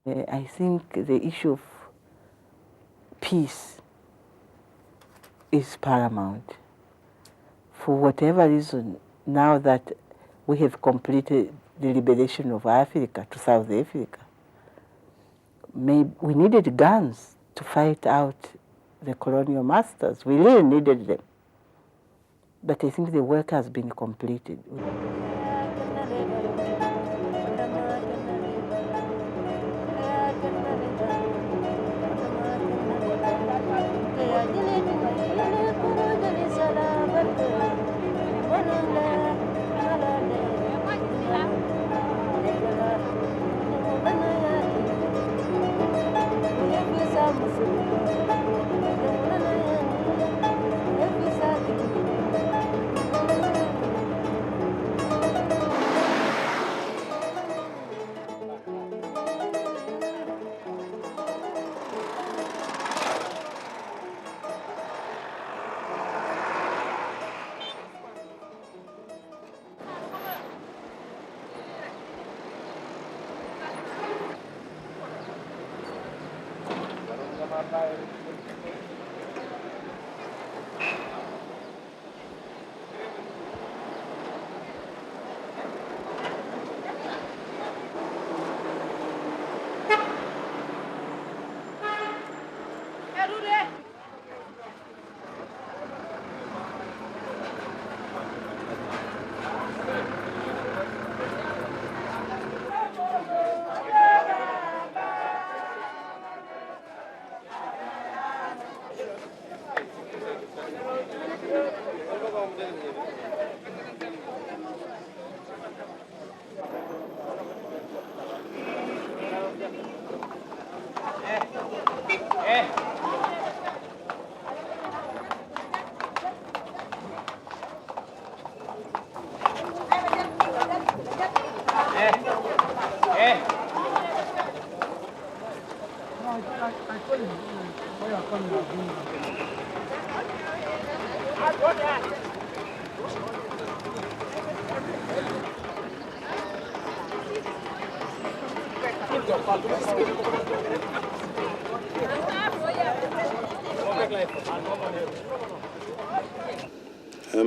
I think the issue of peace is paramount. For whatever reason, now that we have completed the liberation of Africa to South Africa, we needed guns to fight out the colonial masters. We really needed them. But I think the work has been completed.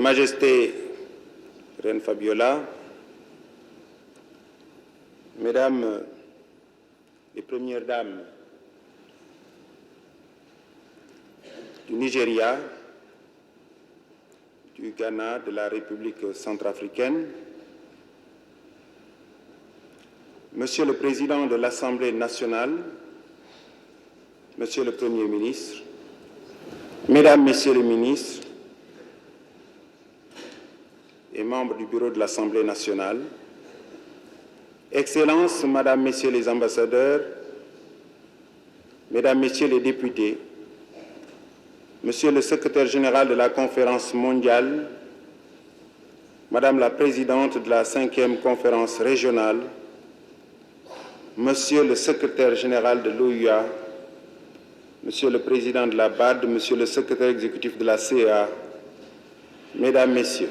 Majesté Reine Fabiola, Mesdames les Premières Dames du Nigeria, du Ghana, de la République centrafricaine, Monsieur le Président de l'Assemblée nationale, Monsieur le Premier ministre, Mesdames, Messieurs les ministres et membres du bureau de l'Assemblée nationale, Excellences, Madame, Messieurs les ambassadeurs, Mesdames, Messieurs les députés, Monsieur le secrétaire général de la Conférence mondiale, Madame la présidente de la 5e conférence régionale, Monsieur le secrétaire général de l'OUA, Monsieur le président de la BAD, Monsieur le secrétaire exécutif de la CEA, Mesdames, Messieurs.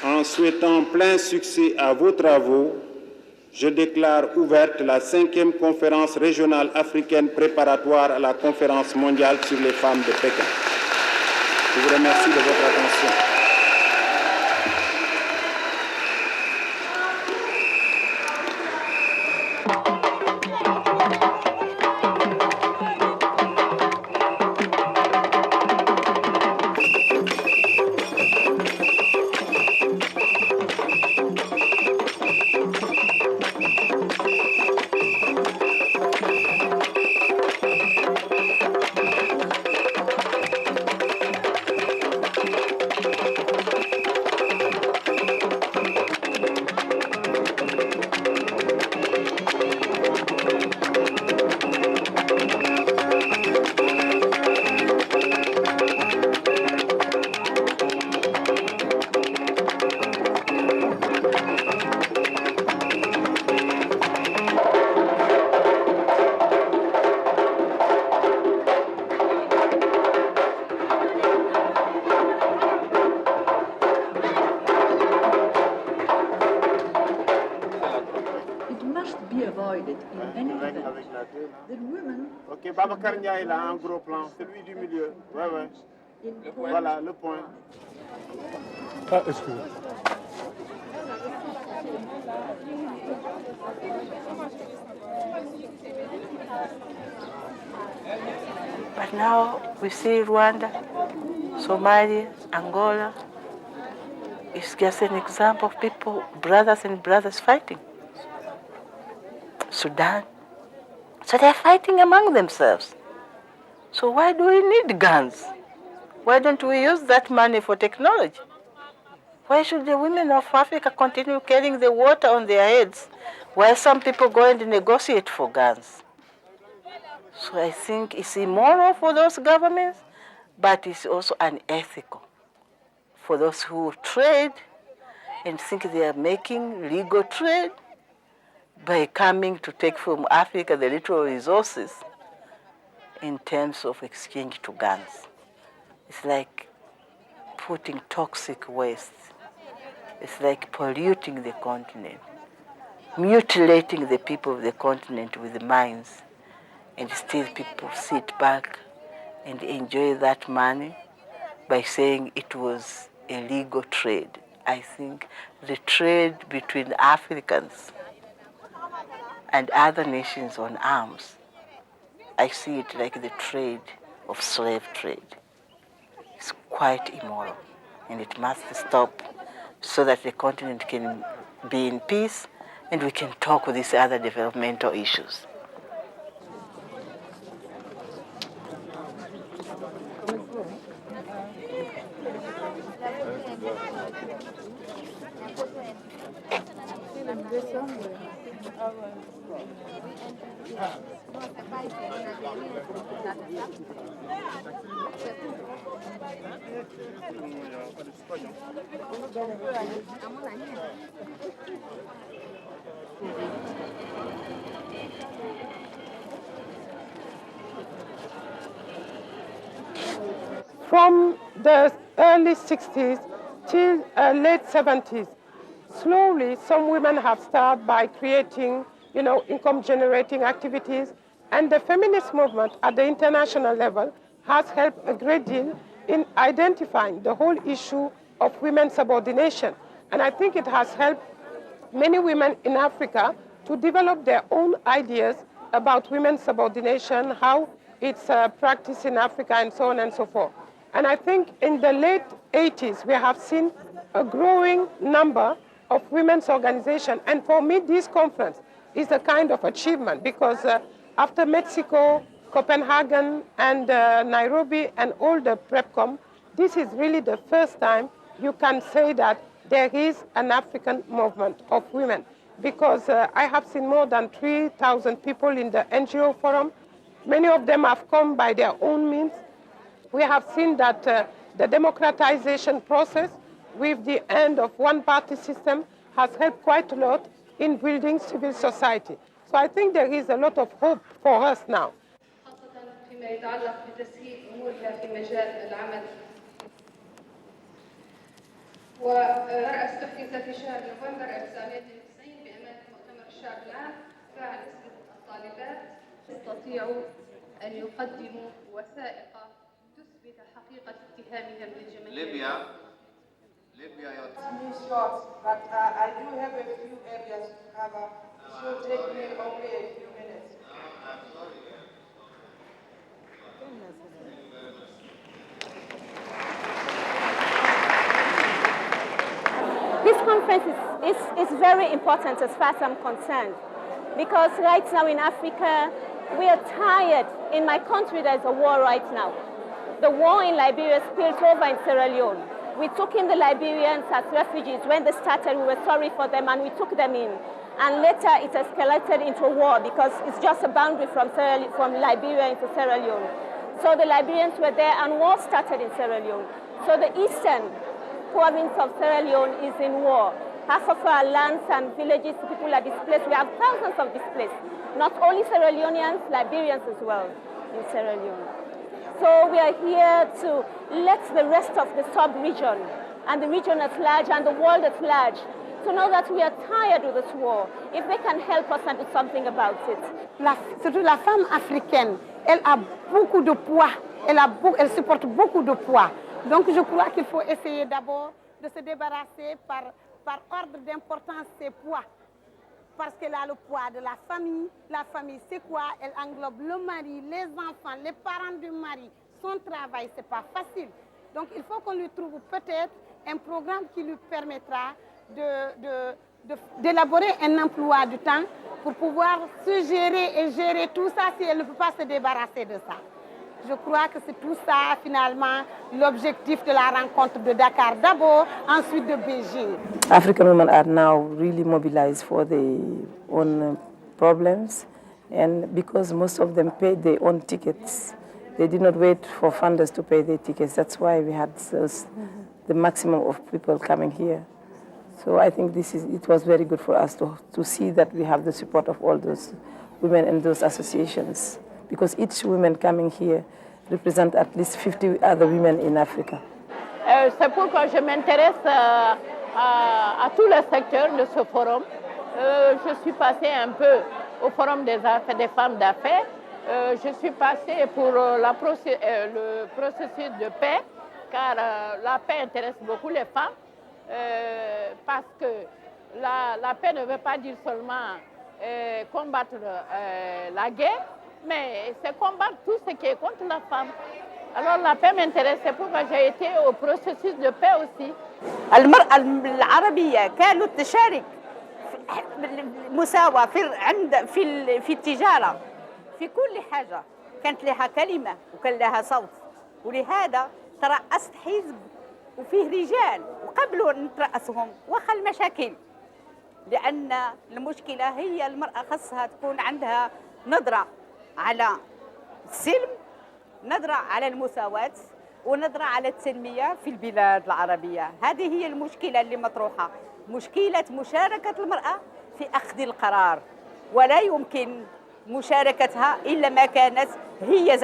En souhaitant plein succès à vos travaux, je déclare ouverte la 5e conférence régionale africaine préparatoire à la conférence mondiale sur les femmes de Pékin. Je vous remercie de votre attention. avoided in any event, the women... Ok, Babacar Ndiaye là en gros plan, celui du milieu. Ouais, ouais. Voilà le point. Ah, excusez. But now we see Rwanda, Somalia, Angola. It's just an example of people, brothers and brothers fighting. Sudan. So they're fighting among themselves. So why do we need guns? Why don't we use that money for technology? Why should the women of Africa continue carrying the water on their heads while some people go and negotiate for guns? So I think it's immoral for those governments, but it's also unethical for those who trade and think they are making legal trade by coming to take from Africa the little resources in terms of exchange to guns. It's like putting toxic waste. It's like polluting the continent, mutilating the people of the continent with mines, and still people sit back and enjoy that money by saying it was a legal trade. I think the trade between Africans and other nations on arms, I see it like the trade of slave trade. It's quite immoral, and it must stop so that the continent can be in peace and we can talk with these other developmental issues. From the early 60s till late 70s, slowly some women have started by creating, income-generating activities, and the feminist movement at the international level has helped a great deal in identifying the whole issue of women's subordination. And I think it has helped many women in Africa to develop their own ideas about women's subordination, how it's practiced in Africa, and so on and so forth. And I think in the late 80s, we have seen a growing number of women's organizations. And for me, this conference is a kind of achievement because after Mexico, Copenhagen, and Nairobi, and all the PrepCom, this is really the first time you can say that there is an African movement of women. Because I have seen more than 3,000 people in the NGO forum. Many of them have come by their own means. We have seen that the democratization process with the end of one-party system has helped quite a lot in building civil society. So I think there is a lot of hope for us now. فيما يتعلق بتسهيل أمورها في مجال العمل. ورأس تحديث في شهر نوفمبر 1990 بأمانة مؤتمر الشعب العام فعل اسم الطالبات يستطيعوا أن يقدموا وثائق تثبت حقيقة اتهامهم للجماهير. Libya, your short, but I do have a few areas to cover. It should take me only a few minutes. This conference is very important as far as I'm concerned, because right now in Africa, we are tired. In my country, there's a war right now. The war in Liberia spilled over in Sierra Leone. We took in the Liberians as refugees. When they started, we were sorry for them, and we took them in. And later, it escalated into war because it's just a boundary from Liberia into Sierra Leone. So the Liberians were there, and war started in Sierra Leone. So the eastern province of Sierra Leone is in war. Half of our lands and villages, people are displaced. We have thousands of displaced. Not only Sierra Leoneans, Liberians as well in Sierra Leone. So we are here to let the rest of the sub-region and the region at large and the world at large to know that we are tired of this war, if they can help us and do something about it. Surtout la femme africaine, elle a beaucoup de poids, elle supporte beaucoup de poids. Donc je crois qu'il faut essayer d'abord de se débarrasser par ordre d'importance ces poids. Parce qu'elle a le poids de la famille. La famille, c'est quoi? Elle englobe le mari, les enfants, les parents du mari. Son travail, c'est pas facile. Donc il faut qu'on lui trouve peut-être un programme qui lui permettra d'élaborer un emploi du temps pour pouvoir se gérer et gérer tout ça si elle ne peut pas se débarrasser de ça. Je crois que c'est tout ça, finalement, l'objectif de la rencontre de Dakar d'abord, ensuite de Beijing. African women are now really mobilized for their own problems, and because most of them paid their own tickets, they did not wait for funders to pay their tickets. That's why we had the maximum of people coming here. So I think it was very good for us to see that we have the support of all those women and those associations, because each woman coming here represents at least 50 other women in Africa. C'est pourquoi je m'intéresse à tous les secteurs de ce forum. Je suis passée un peu au forum des femmes d'affaires. Je suis passée pour le processus de paix, car la paix intéresse beaucoup les femmes, parce que la paix ne veut pas dire seulement combattre la guerre, mais c'est combattre tout ce qui est contre la femme. Alors la paix m'intéresse, c'est pourquoi j'ai été au processus de paix aussi. المرأة العربية كانت تشارك مساواة في التجارة، في كل حاجة كانت لها كلمة وكان لها صوت، ولهذا ترأست حزب وفيه رجال وقبلوا أن نترأسهم وخا المشاكل، لأن المشكلة هي المرأة خصها تكون عندها نظرة على السلم، نظرة على المساواة، ونظرة على التنمية في البلاد العربية. هذه هي المشكلة اللي مطروحة، مشكلة مشاركة المرأة في أخذ القرار، ولا يمكن مشاركتها إلا ما كانت هي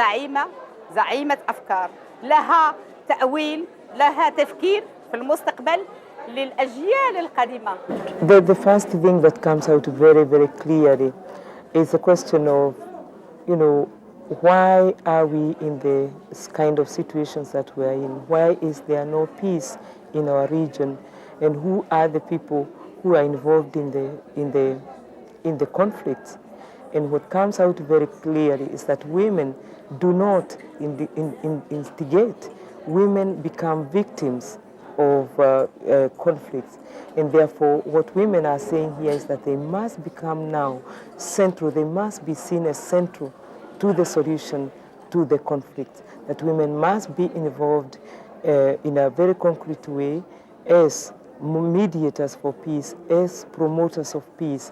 زعيمة أفكار، لها تأويل، لها تفكير في المستقبل للأجيال القادمة. The first thing that comes out very, very clearly is a question of, why are we in the kind of situations that we are in? Why is there no peace in our region? And who are the people who are involved in the conflict? And what comes out very clearly is that women do not instigate. Women become victims of conflicts. And therefore, what women are saying here is that they must become now central. They must be seen as central to the solution to the conflict. That women must be involved in a very concrete way as mediators for peace, as promoters of peace.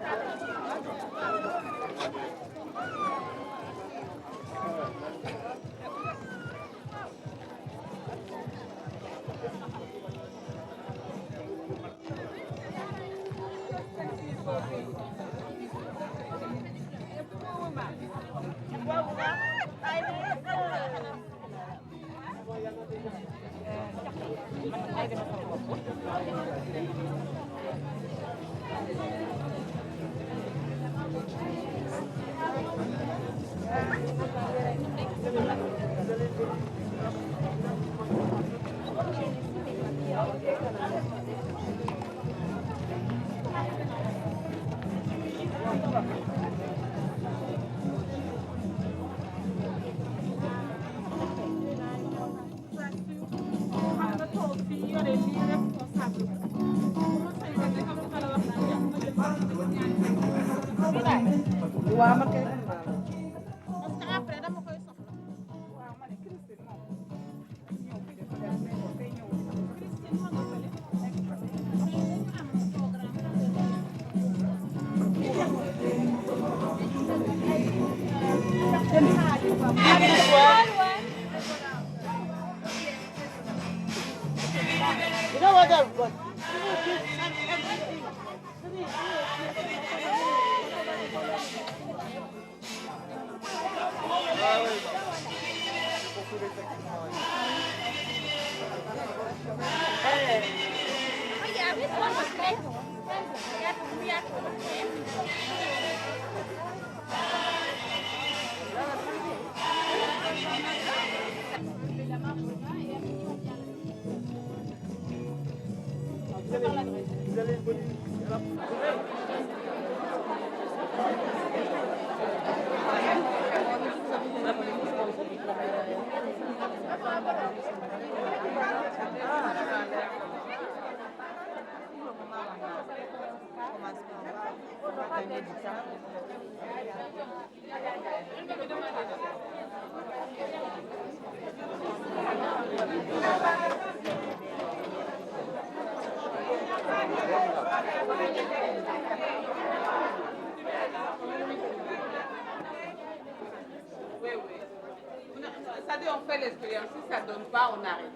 C'est-à-dire, on fait l'expérience. Si ça ne donne pas, on arrête.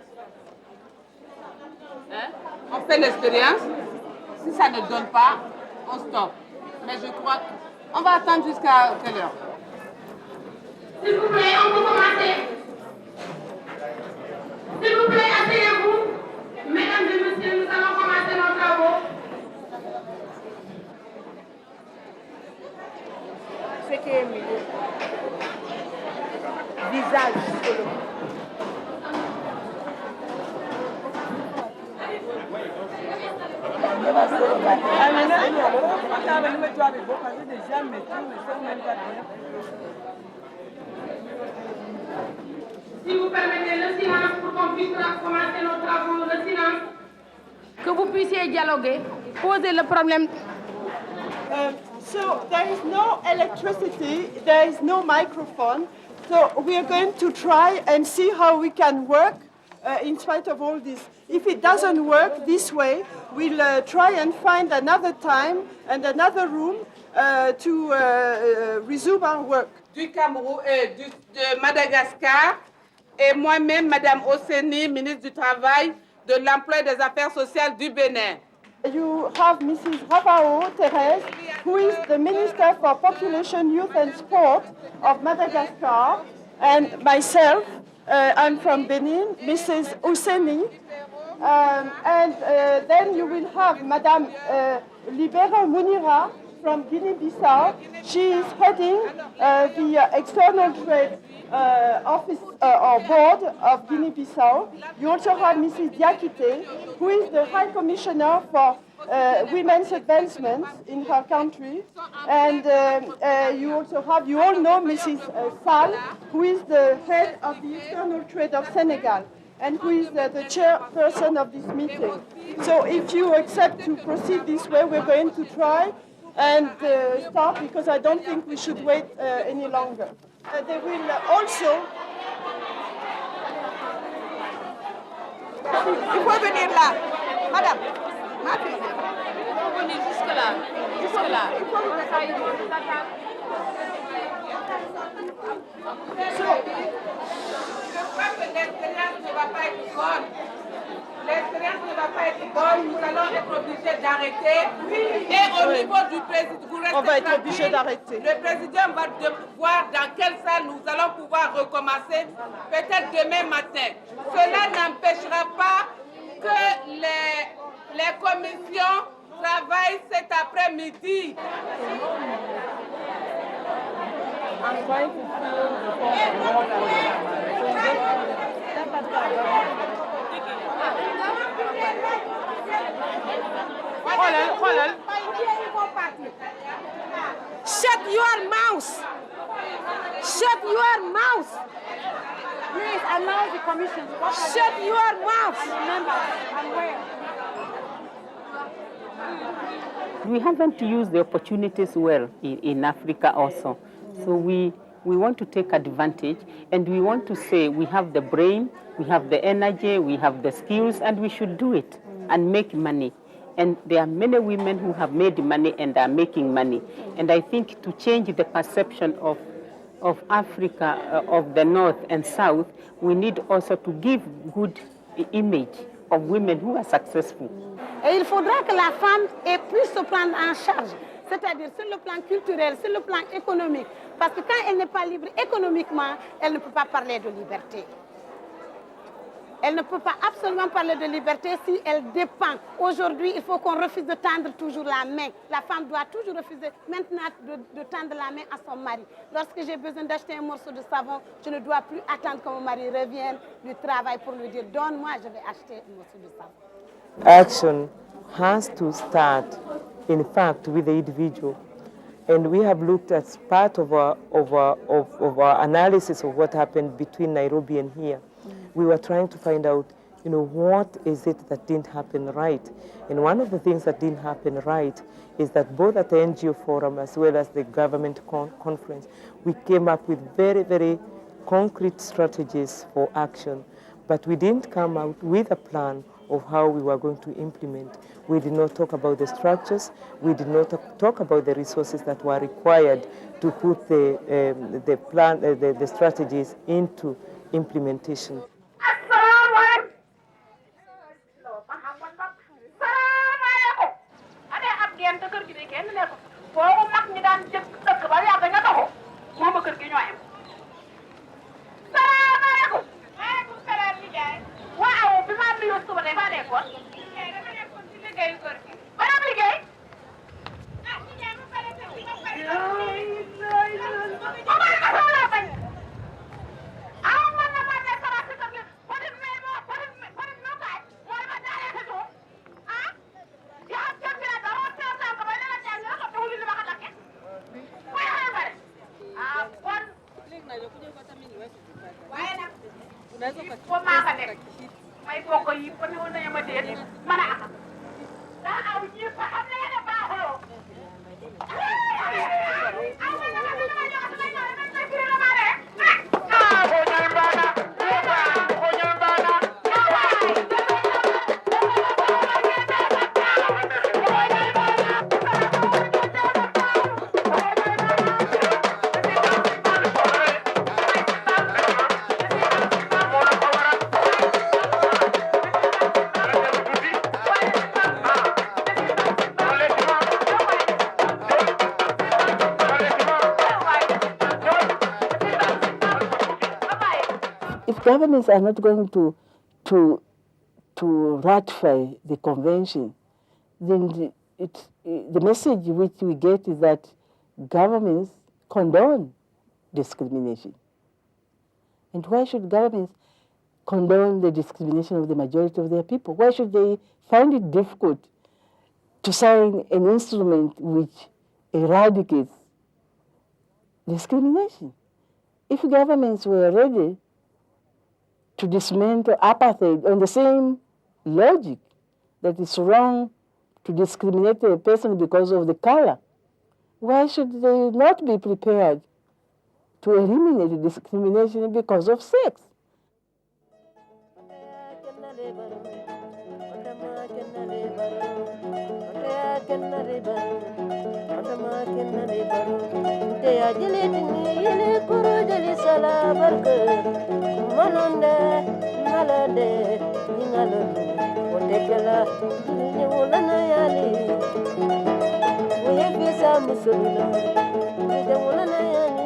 Hein? On fait l'expérience. Si ça ne donne pas, on stoppe. Mais je crois qu'on va attendre jusqu'à quelle heure? S'il vous plaît, on peut commencer. S'il vous plaît, asseyez-vous. Mesdames et messieurs, nous allons commencer nos travaux. Ce qui est mieux. Visage solo. Si vous permettez le silence pour qu'on puisse commencer nos travaux, le silence. Que vous puissiez dialoguer, poser le problème. So there is no electricity, there is no microphone. So we are going to try and see how we can work in spite of all this. If it doesn't work this way, we'll try and find another time and another room to resume our work. Du Cameroun, de Madagascar, et moi-même, Madame Oseni, ministre du Travail, de l'Emploi et des Affaires sociales du Bénin. You have Mrs. Ravao Thérèse, who is the Minister for Population, Youth and Sport of Madagascar, and myself, I'm from Benin, Mrs. Oseni, and then you will have Madame Libera Munira from Guinea-Bissau. She is heading the External Trade Office or Board of Guinea-Bissau. You also have Mrs. Diakite, who is the High Commissioner for Women's Advancements in her country. And you also have, you all know Mrs. Sall, who is the head of the External Trade of Senegal, and who is the chairperson of this meeting. So if you accept to proceed this way, we're going to try and start, because I don't think we should wait any longer. They will also... Il faut venir là. Madame, ma fille. Il faut venir jusque là. Jusque là. Il faut venir Je crois que l'expérience ne va pas être bonne. L'expérience ne va pas être bonne, nous allons être obligés d'arrêter. Et au niveau du président, vous restez on va être tranquille. obligé d'arrêter. Le président va voir dans quelle salle nous allons pouvoir recommencer, peut-être demain matin. Cela n'empêchera pas que les commissions travaillent cet après-midi. Shut your mouth! Shut your mouth! Please allow the commission. Shut your mouth! And where? We haven't used the opportunities well in Africa also. So we want to take advantage, and we want to say we have the brain, we have the energy, we have the skills, and we should do it and make money. And there are many women who have made money and are making money. And I think to change the perception of Africa, of the North and South, we need also to give good image of women who are successful. Et il faudra que la femme puisse se prendre en charge, c'est-à-dire sur le plan culturel, sur le plan économique. Parce que quand elle n'est pas libre économiquement, elle ne peut pas parler de liberté. Elle ne peut pas absolument parler de liberté si elle dépend. Aujourd'hui, il faut qu'on refuse de tendre toujours la main. La femme doit toujours refuser maintenant de tendre la main à son mari. Lorsque j'ai besoin d'acheter un morceau de savon, je ne dois plus attendre que mon mari revienne du travail pour lui dire « Donne-moi, je vais acheter un morceau de savon ». Action has to start, in fact, with the individual. And we have looked at part of our analysis of what happened between Nairobi and here. We were trying to find out, what is it that didn't happen right? And one of the things that didn't happen right is that both at the NGO forum as well as the government conference, we came up with very, very concrete strategies for action, but we didn't come out with a plan of how we were going to implement. We did not talk about the structures. We did not talk about the resources that were required to put the plan, the strategies into implementation. Governments are not going to ratify the convention, then the message which we get is that governments condone discrimination. And why should governments condone the discrimination of the majority of their people? Why should they find it difficult to sign an instrument which eradicates discrimination? If governments were ready to dismantle apartheid on the same logic that it's wrong to discriminate a person because of the color, why should they not be prepared to eliminate discrimination because of sex? Manonde, malade, ningalolu, otekela, nyewolana yali. Oye visa musulula, nyewolana yali.